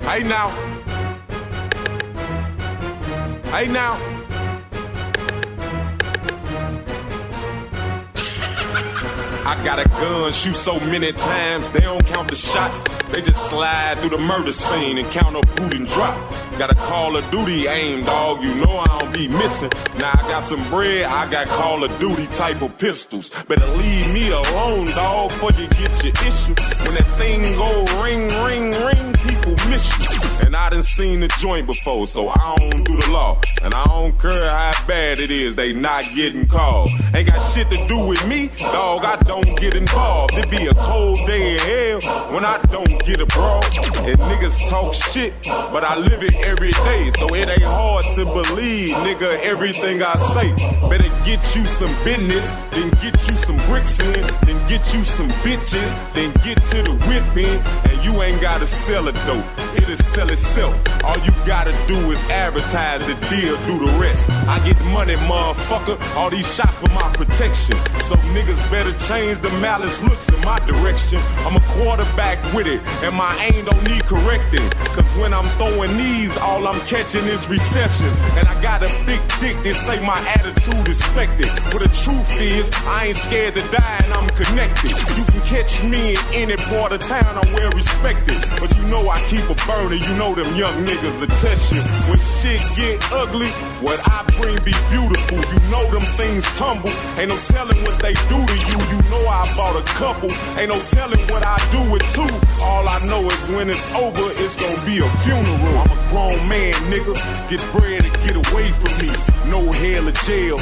Hey now. Hey now. I got a gun, shoot so many times, they don't count the shots. They just slide through the murder scene and count up who done drop. Got a Call of Duty aim, dog, you know I don't be missing. Now I got some bread, I got Call of Duty type of pistols. Better leave me alone, dog, before you get your issue. When that thing go ring, ring, ring, people miss you. And I done seen the joint before, so I don't do the law. And I don't care how bad it is, they not getting called. Ain't got shit to do with me, dog, I don't get involved. It be a cold day in hell when I don't get abroad. And niggas talk shit, but I live it every day. So it ain't hard to believe, nigga, everything I say. Better get you some business, then get you some bricks in, then get you some bitches, then get to the whipping. And you ain't gotta sell it though, it'll sell itself. All you gotta do is advertise the deal, do the rest. I get money, motherfucker, all these shots for my protection. So niggas better change the malice looks in my direction. I'm a quarterback with it, and my aim don't need correcting. Cause when I'm throwing these, all I'm catching is receptions. And I got a big dick that say my attitude is expected. But the truth is, I ain't scared to die and I'm connected. You can catch me in any part of town, I'm well respected. But you know I keep a burner, you know them young niggas will test you. When shit get ugly, what I bring be beautiful. You know them things tumble, ain't no telling what they do to you. You know I bought a couple, ain't no telling what I do with two. All I know is when it's over, it's gonna be a funeral. I'm a grown man, nigga, get bread and get away from me. No hell or jail,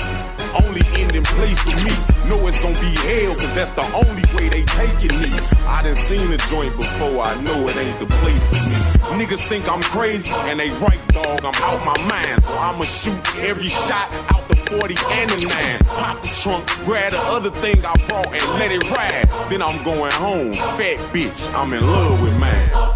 only ending place for me. Know it's gonna be hell, cause that's the only way they taking me. I done seen a joint before, I know it ain't the place for me. Niggas think I'm crazy, and they right, dog, I'm out my mind. So I'ma shoot every shot out the 40 and the 9. Pop the trunk, grab the other thing I brought and let it ride. Then I'm going home, fat bitch, I'm in love with mine.